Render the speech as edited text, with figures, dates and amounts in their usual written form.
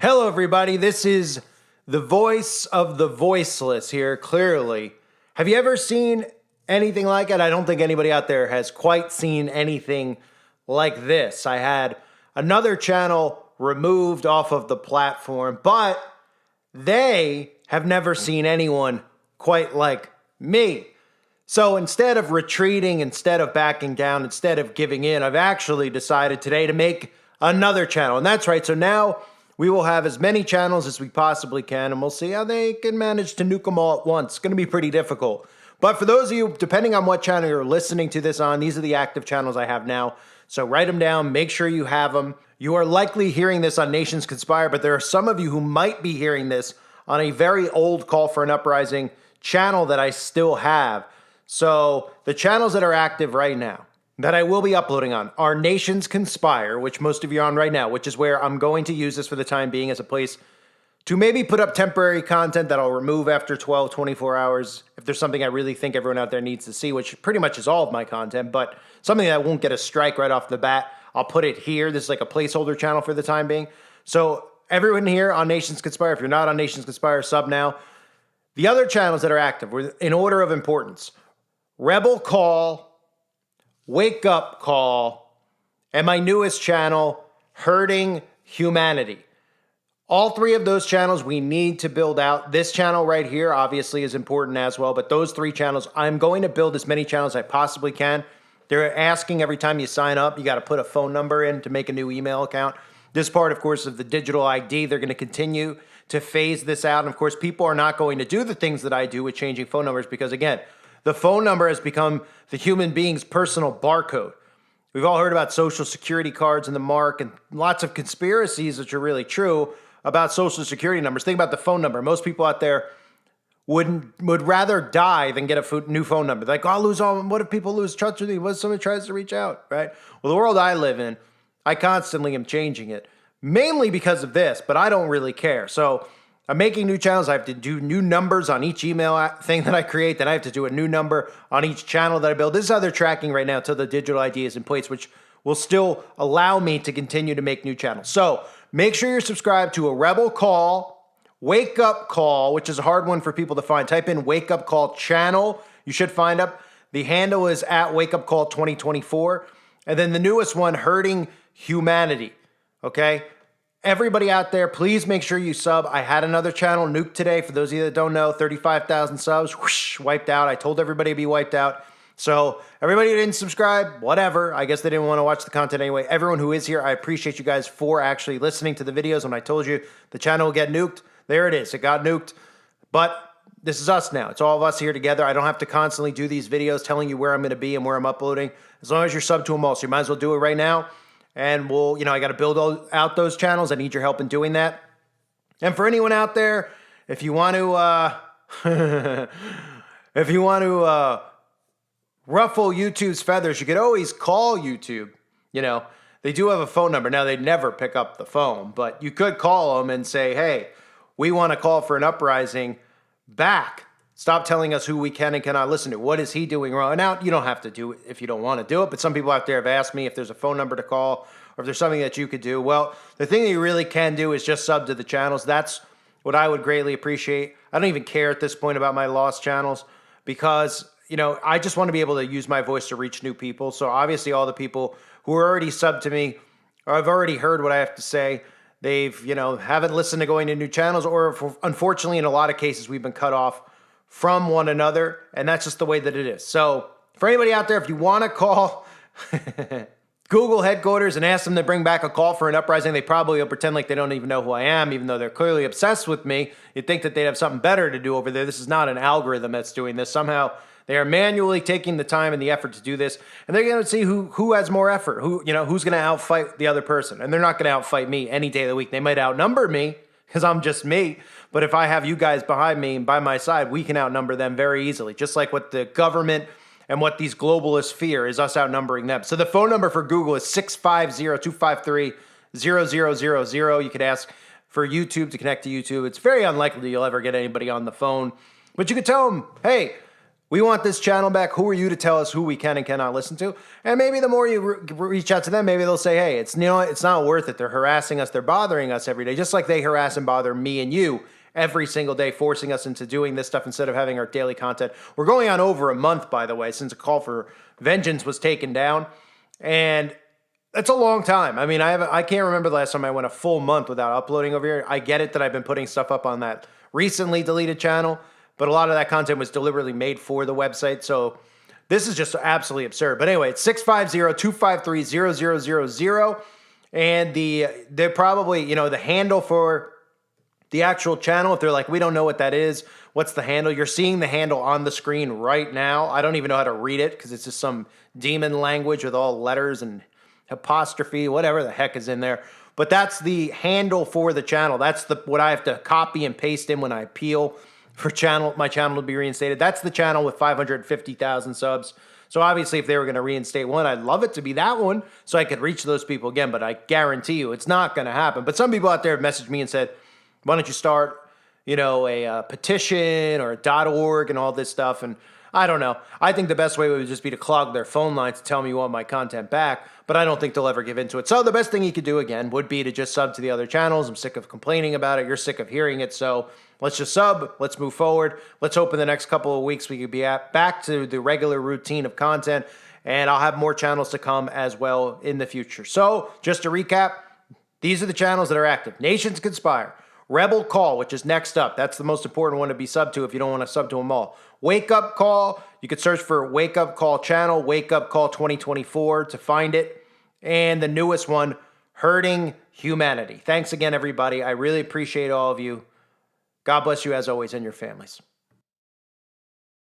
Hello, everybody. This is the voice of the voiceless here, clearly. Have you ever seen anything like it? I don't think anybody out there has quite seen anything like this. I had another channel removed off of the platform, but they have never seen anyone quite like me. So instead of retreating, instead of backing down, instead of giving in, I've actually decided today to make another channel. And that's right. So now we will have as many channels as we possibly can, and we'll see how they can manage to nuke them all at once. It's going to be pretty difficult. But for those of you, depending on what channel you're listening to this on, these are the active channels I have now. So write them down. Make sure you have them. You are likely hearing this on Nations Conspire, but there are some of you who might be hearing this on a very old Call for an Uprising channel that I still have. So the channels that are active right now that I will be uploading on are Nations Conspire, which most of you are on right now, which is where I'm going to use this for the time being as a place to maybe put up temporary content that I'll remove after 12, 24 hours if there's something I really think everyone out there needs to see, which pretty much is all of my content, but something that won't get a strike right off the bat. I'll put it here. This is like a placeholder channel for the time being. So everyone here on Nations Conspire, if you're not on Nations Conspire, sub now. The other channels that are active were in order of importance: Rebel Call, Wake Up Call, and my newest channel, Hurting Humanity. All three of those channels we need to build out. This channel right here obviously is important as well, but those three channels, I'm going to build as many channels as I possibly can. They're asking every time you sign up, you got to put a phone number in to make a new email account. This part, of course, of the digital ID, they're going to continue to phase this out. And of course, people are not going to do the things that I do with changing phone numbers because, again, the phone number has become the human being's personal barcode. We've all heard about social security cards and the mark and lots of conspiracies, which are really true, about social security numbers. Think about the phone number. Most people out there would rather die than get a new phone number. Like, oh, I'll lose all. What if people lose touch with me? What if somebody tries to reach out, right? Well, the world I live in, I constantly am changing it, mainly because of this, but I don't really care. So I'm making new channels. I have to do new numbers on each email thing that I create. Then I have to do a new number on each channel that I build. This is how they're tracking right now until the digital ID is in place, which will still allow me to continue to make new channels. So make sure you're subscribed to a Rebel Call, Wake Up Call, which is a hard one for people to find. Type in Wake Up Call channel. You should find up. The handle is at Wake Up Call 2024. And then the newest one, Hurting Humanity. Okay? Everybody out there, please make sure you sub. I had another channel nuked today. For those of you that don't know, 35,000 subs, whoosh, wiped out. I told everybody to be wiped out. So everybody who didn't subscribe, whatever. I guess they didn't want to watch the content anyway. Everyone who is here, I appreciate you guys for actually listening to the videos. When I told you the channel will get nuked, there it is. It got nuked. But this is us now. It's all of us here together. I don't have to constantly do these videos telling you where I'm going to be and where I'm uploading. As long as you're sub to them all. So you might as well do it right now. And we'll, I got to build out those channels. I need your help in doing that. And for anyone out there, if you want to, ruffle YouTube's feathers, you could always call YouTube. They do have a phone number. Now, they never pick up the phone, but you could call them and say, hey, we want to call for an uprising back. Stop telling us who we can and cannot listen to. What is he doing wrong? Now, you don't have to do it if you don't want to do it, but some people out there have asked me if there's a phone number to call or if there's something that you could do. Well, the thing that you really can do is just sub to the channels. That's what I would greatly appreciate. I don't even care at this point about my lost channels because, I just want to be able to use my voice to reach new people. So obviously all the people who are already subbed to me or have already heard what I have to say, they've, haven't listened to going to new channels, or unfortunately, in a lot of cases, we've been cut off from one another, and that's just the way that it is. So for anybody out there, if you want to call Google headquarters and ask them to bring back a call for an uprising, they probably will pretend like they don't even know who I am, even though they're clearly obsessed with me. You'd think that they'd have something better to do over there. This is not an algorithm that's doing this. Somehow they are manually taking the time and the effort to do this, and they're going to see who has more effort, who's going to outfight the other person. And they're not going to outfight me any day of the week. They might outnumber me because I'm just me. But if I have you guys behind me and by my side, we can outnumber them very easily. Just like what the government and what these globalists fear is us outnumbering them. So the phone number for Google is 650-253-0000. You could ask for YouTube to connect to YouTube. It's very unlikely you'll ever get anybody on the phone. But you could tell them, hey, We want this channel back. Who are you to tell us who we can and cannot listen to? And maybe the more you reach out to them, maybe they'll say, hey, it's not worth it. They're harassing us. They're bothering us every day, just like they harass and bother me and you every single day, forcing us into doing this stuff instead of having our daily content. We're going on over a month, by the way, since a call for vengeance was taken down. And it's a long time. I mean, I can't remember the last time I went a full month without uploading over here. I get it that I've been putting stuff up on that recently deleted channel, but a lot of that content was deliberately made for the website. So this is just absolutely absurd. But anyway, it's 650-253-0000. And they're probably, the handle for the actual channel, if they're like, we don't know what that is, what's the handle? You're seeing the handle on the screen right now. I don't even know how to read it because it's just some demon language with all letters and apostrophe, whatever the heck is in there. But that's the handle for the channel. That's what I have to copy and paste in when I appeal for my channel to be reinstated. That's the channel with 550,000 subs. So obviously if they were going to reinstate one, I'd love it to be that one so I could reach those people again, but I guarantee you it's not going to happen. But some people out there have messaged me and said, why don't you start, a petition or a .org and all this stuff? And I don't know. I think the best way would just be to clog their phone lines to tell me you want my content back, but I don't think they'll ever give into it. So the best thing you could do, again, would be to just sub to the other channels. I'm sick of complaining about it. You're sick of hearing it. So let's just sub. Let's move forward. Let's hope in the next couple of weeks we could be back to the regular routine of content, and I'll have more channels to come as well in the future. So just to recap, these are the channels that are active. Nations Conspire. Rebel Call, which is next up. That's the most important one to be subbed to if you don't want to sub to them all. Wake Up Call. You could search for Wake Up Call channel, Wake Up Call 2024 to find it. And the newest one, Hurting Humanity. Thanks again, everybody. I really appreciate all of you. God bless you as always and your families.